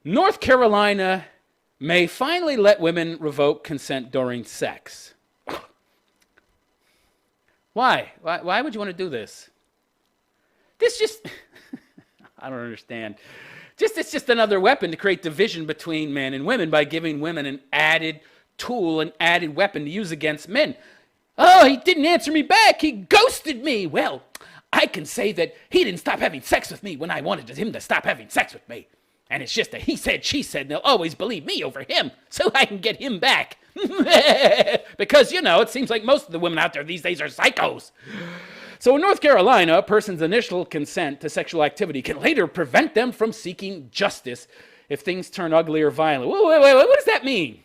North Carolina may finally let women revoke consent during sex. Why? Why would you want to do this? This just, I don't understand. It's just another weapon to create division between men and women by giving women an added tool, an added weapon to use against men. Oh, he didn't answer me back. He ghosted me. Well, I can say that he didn't stop having sex with me when I wanted him to stop having sex with me. And it's just a he said, she said, and they'll always believe me over him so I can get him back. Because, it seems like most of the women out there these days are psychos. So in North Carolina, a person's initial consent to sexual activity can later prevent them from seeking justice if things turn ugly or violent. Wait, what does that mean?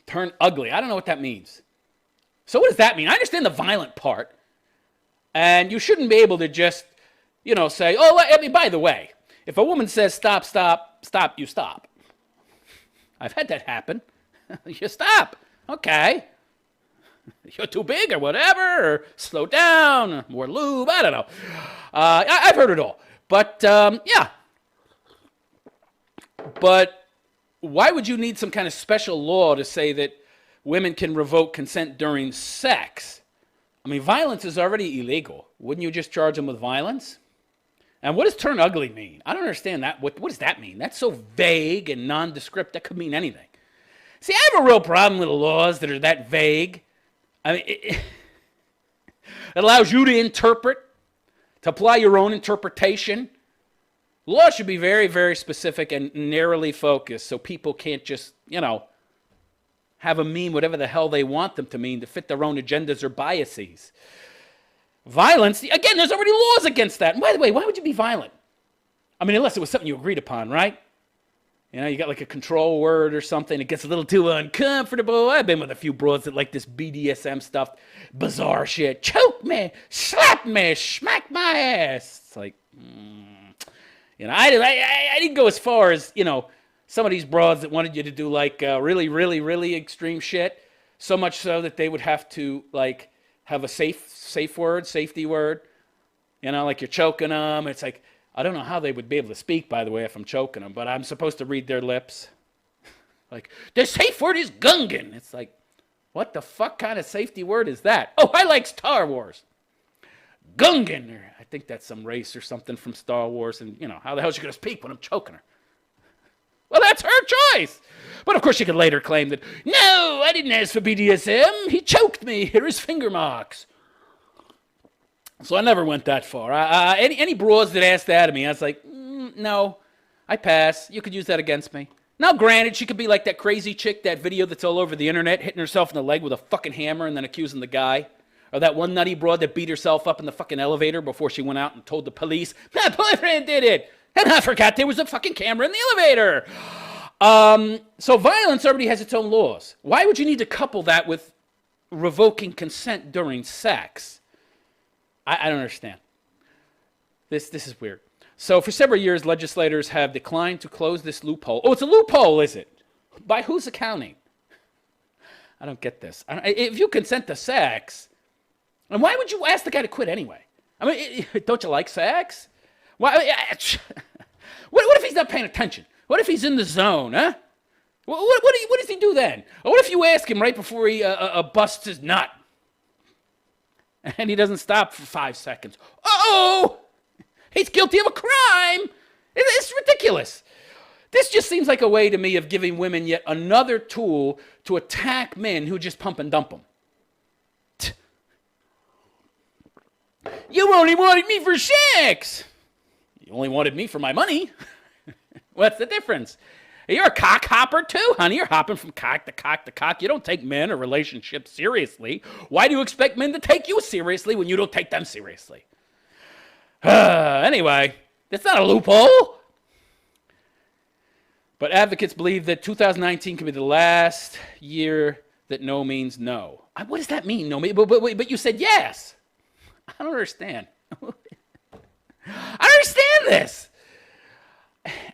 Turn ugly. I don't know what that means. So what does that mean? I understand the violent part. And you shouldn't be able to just, say, by the way, if a woman says stop, you stop. I've had that happen. You stop. Okay. You're too big or whatever, or slow down, more lube, I don't know. I've heard it all. But, yeah. But why would you need some kind of special law to say that women can revoke consent during sex? I mean, violence is already illegal. Wouldn't you just charge them with violence? And what does turn ugly mean? I don't understand that. What does that mean? That's so vague and nondescript. That could mean anything. See, I have a real problem with laws that are that vague. I mean, it allows you to interpret, to apply your own interpretation. Law should be very, very specific and narrowly focused so people can't just, have them mean whatever the hell they want them to mean to fit their own agendas or biases. Violence, again, there's already laws against that. And by the way, why would you be violent? I mean, unless it was something you agreed upon, right? You got like a control word or something. It gets a little too uncomfortable. I've been with a few broads that like this BDSM stuff. Bizarre shit. Choke me, slap me, smack my ass. It's like, I didn't go as far as, some of these broads that wanted you to do like really, really, really extreme shit. So much so that they would have to like have a safe word, safety word. Like you're choking them. It's like, I don't know how they would be able to speak, by the way, if I'm choking them, but I'm supposed to read their lips. Like, the safe word is Gungan. It's like, what the fuck kind of safety word is that? Oh, I like Star Wars. Gungan. Or I think that's some race or something from Star Wars. And, how the hell is she going to speak when I'm choking her? Well, that's her choice. But, of course, she could later claim that, no, I didn't ask for BDSM. He choked me. Here are his finger marks. So I never went that far. Any broads that asked that of me, I was like, no, I pass. You could use that against me. Now, granted, she could be like that crazy chick, that video that's all over the internet, hitting herself in the leg with a fucking hammer and then accusing the guy. Or that one nutty broad that beat herself up in the fucking elevator before she went out and told the police, my boyfriend did it. And I forgot there was a fucking camera in the elevator. So violence already has its own laws. Why would you need to couple that with revoking consent during sex? I don't understand. This is weird. So for several years, legislators have declined to close this loophole. Oh, it's a loophole, is it? By whose accounting? I don't get this. If you consent to sex, and why would you ask the guy to quit anyway? I mean, don't you like sex? Why? What if he's not paying attention? What if he's in the zone, huh? What does he do then? Or what if you ask him right before he busts his nut? And he doesn't stop for 5 seconds. Uh-oh! He's guilty of a crime! It's ridiculous. This just seems like a way to me of giving women yet another tool to attack men who just pump and dump them. You only wanted me for sex! You only wanted me for my money. What's the difference? You're a cock hopper too, honey. You're hopping from cock to cock to cock. You don't take men or relationships seriously. Why do you expect men to take you seriously when you don't take them seriously? Anyway, that's not a loophole. But advocates believe that 2019 can be the last year that no means no. What does that mean, no? But you said yes. I don't understand. I don't understand this.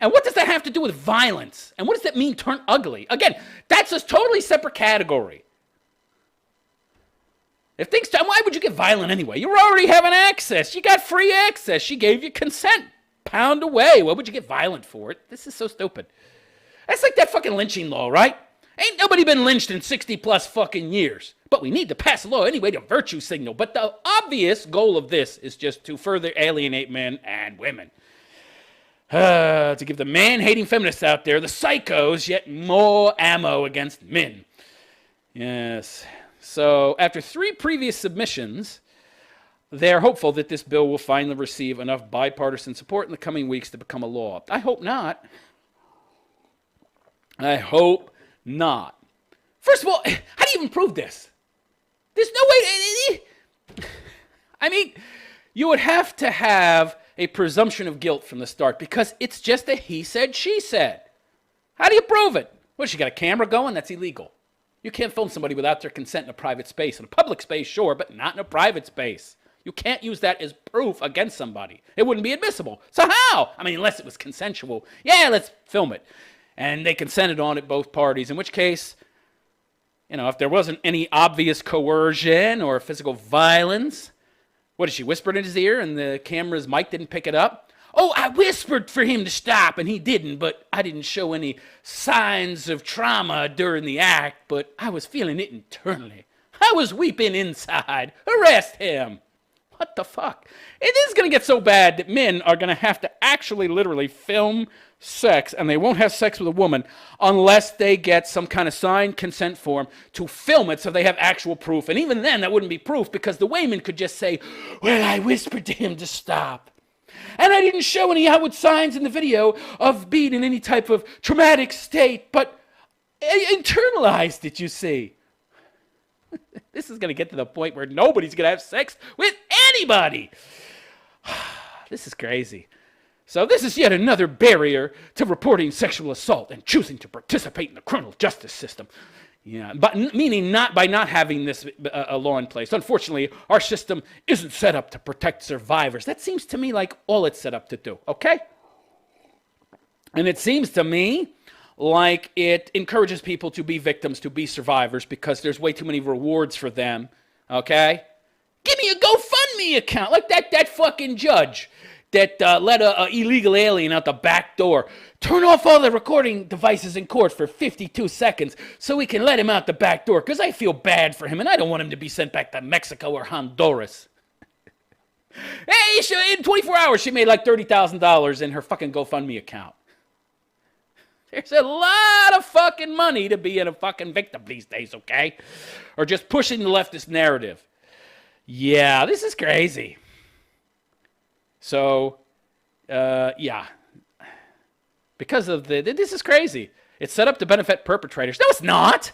And what does that have to do with violence? And what does that mean, turn ugly? Again, that's a totally separate category. If why would you get violent anyway? You're already having access. You got free access. She gave you consent. pound away. What would you get violent for it? This is so stupid. That's like that fucking lynching law, right? Ain't nobody been lynched in 60 plus fucking years. But we need to pass a law anyway to virtue signal. But the obvious goal of this is just to further alienate men and women. To give the man-hating feminists out there, the psychos, yet more ammo against men. Yes. So after 3 previous submissions, they're hopeful that this bill will finally receive enough bipartisan support in the coming weeks to become a law. I hope not. I hope not. First of all, how do you even prove this? There's no way. I mean, you would have to have a presumption of guilt from the start because it's just a he said, she said. How do you prove it? What, she got a camera going? That's illegal. You can't film somebody without their consent in a private space. In a public space, sure, but not in a private space. You can't use that as proof against somebody. It wouldn't be admissible. So how? I mean, unless it was consensual. Yeah, let's film it. And they consented on it, both parties, in which case, you know, if there wasn't any obvious coercion or physical violence, what, did she whisper in his ear and the camera's mic didn't pick it up? Oh, I whispered for him to stop and he didn't, but I didn't show any signs of trauma during the act, but I was feeling it internally. I was weeping inside. Arrest him. What the fuck? It is going to get so bad that men are going to have to actually literally film sex, and they won't have sex with a woman unless they get some kind of signed consent form to film it so they have actual proof. And even then, that wouldn't be proof because the women could just say, well, I whispered to him to stop. And I didn't show any outward signs in the video of being in any type of traumatic state, but I internalized it, you see. This is going to get to the point where nobody's going to have sex with anybody. This is crazy. So this is yet another barrier to reporting sexual assault and choosing to participate in the criminal justice system. Yeah, but meaning not by not having this a law in place. Unfortunately, our system isn't set up to protect survivors. That seems to me like all it's set up to do, okay? And it seems to me like it encourages people to be victims, to be survivors, because there's way too many rewards for them, okay? Give me a GoFundMe account, like that fucking judge that let a illegal alien out the back door. Turn off all the recording devices in court for 52 seconds so we can let him out the back door, because I feel bad for him and I don't want him to be sent back to Mexico or Honduras. Hey, in 24 hours, she made like $30,000 in her fucking GoFundMe account. There's a lot of fucking money to be in a fucking victim these days, okay? Or just pushing the leftist narrative. Yeah, this is crazy. So, yeah. Because of this is crazy. It's set up to benefit perpetrators. No, it's not.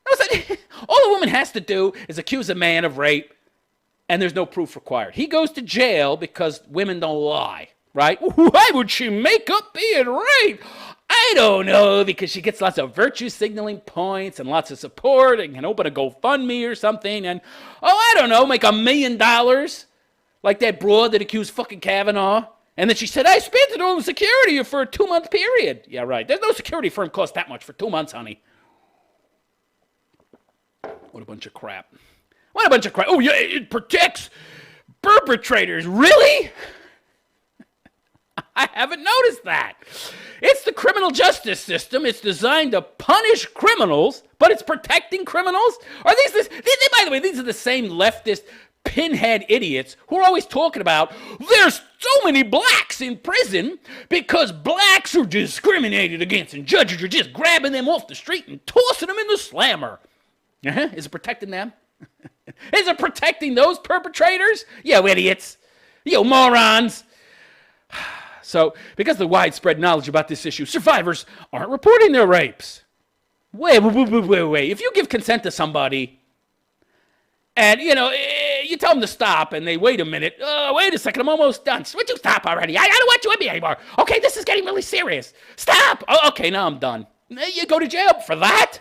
No, it's not. All a woman has to do is accuse a man of rape, and there's no proof required. He goes to jail because women don't lie, right? Why would she make up being raped? I don't know, because she gets lots of virtue signaling points and lots of support and can open a GoFundMe or something and, I don't know, make $1 million like that broad that accused fucking Kavanaugh. And then she said, I spent it on security for a 2-month period. Yeah, right. There's no security firm cost that much for 2 months, honey. What a bunch of crap. What a bunch of crap. Oh, yeah, it protects perpetrators. Really? I haven't noticed that. It's the criminal justice system. It's designed to punish criminals, but it's protecting criminals? Are these by the way, these are the same leftist pinhead idiots who are always talking about there's so many blacks in prison because blacks are discriminated against and judges are just grabbing them off the street and tossing them in the slammer. Is it protecting them? Is it protecting those perpetrators? You idiots. You morons. So, because of the widespread knowledge about this issue, survivors aren't reporting their rapes. Wait. If you give consent to somebody and, you tell them to stop and they wait a minute. Wait a second, I'm almost done. Would you stop already? I don't want you with me anymore. Okay, this is getting really serious. Stop. Oh, okay, now I'm done. You go to jail for that?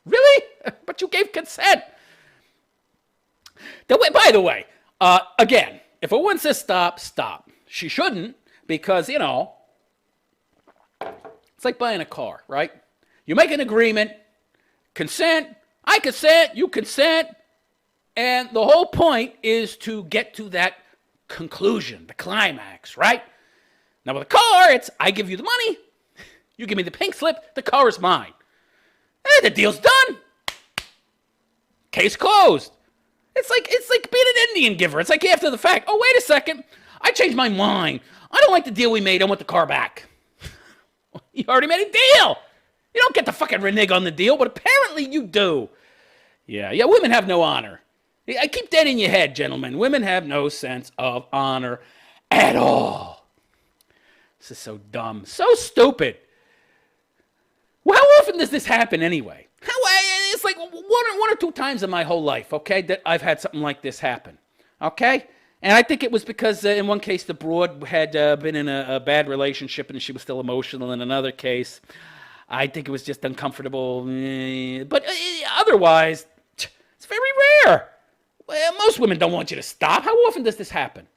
Really? But you gave consent. By the way, again, if a woman says stop, stop. She shouldn't. Because, it's like buying a car, right? You make an agreement, consent, I consent, you consent, and the whole point is to get to that conclusion, the climax, right? Now with a car, it's I give you the money, you give me the pink slip, the car is mine. The deal's done. Case closed. It's like being an Indian giver. It's like after the fact. Oh, wait a second. I changed my mind. I don't like the deal we made. I want the car back. You already made a deal. You don't get to fucking renege on the deal, but apparently you do. Yeah, women have no honor. I keep that in your head, gentlemen. Women have no sense of honor at all. This is so dumb. So stupid. Well, how often does this happen anyway? It's like one or two times in my whole life, okay, that I've had something like this happen, okay? And I think it was because in one case the broad had been in a bad relationship and she was still emotional. In another case, I think it was just uncomfortable. But otherwise, it's very rare. Well, most women don't want you to stop. How often does this happen?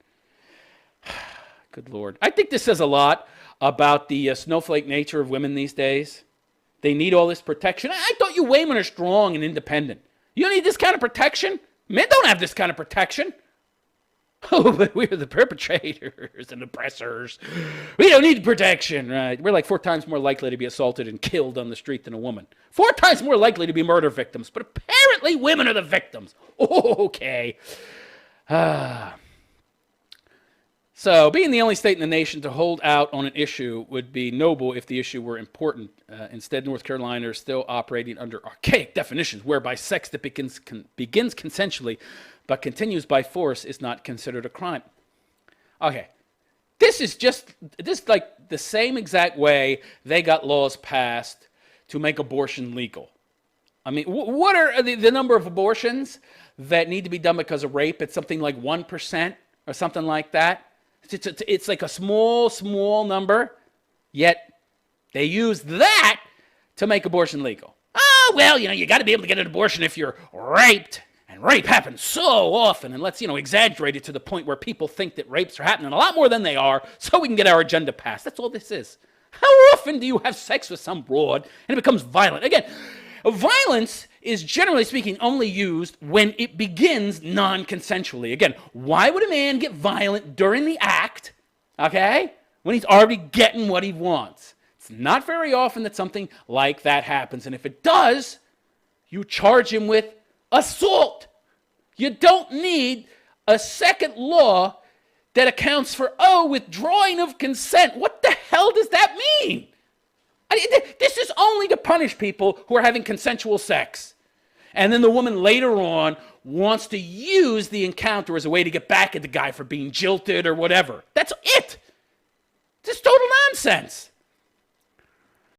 Good Lord. I think this says a lot about the snowflake nature of women these days. They need all this protection. I thought you women are strong and independent. You don't need this kind of protection? Men don't have this kind of protection. Oh, but we're the perpetrators and oppressors. We don't need protection, right? We're like 4 times more likely to be assaulted and killed on the street than a woman. 4 times more likely to be murder victims. But apparently women are the victims. Okay. So, being the only state in the nation to hold out on an issue would be noble if the issue were important. Instead, North Carolina is still operating under archaic definitions, whereby sex that begins consensually but continues by force is not considered a crime. Okay, this is like the same exact way they got laws passed to make abortion legal. I mean, what are the number of abortions that need to be done because of rape? It's something like 1% or something like that. It's like a small number, yet they use that to make abortion legal. Oh, well, you got to be able to get an abortion if you're raped. And rape happens so often, and let's, exaggerate it to the point where people think that rapes are happening a lot more than they are, so we can get our agenda passed. That's all this is. How often do you have sex with some broad and it becomes violent? Again, violence is generally speaking only used when it begins non-consensually. Again, why would a man get violent during the act, okay, when he's already getting what he wants? It's not very often that something like that happens, and if it does, you charge him with assault. You don't need a second law that accounts for, withdrawing of consent. What the hell does that mean? This is only to punish people who are having consensual sex. And then the woman later on wants to use the encounter as a way to get back at the guy for being jilted or whatever. That's it. It's total nonsense.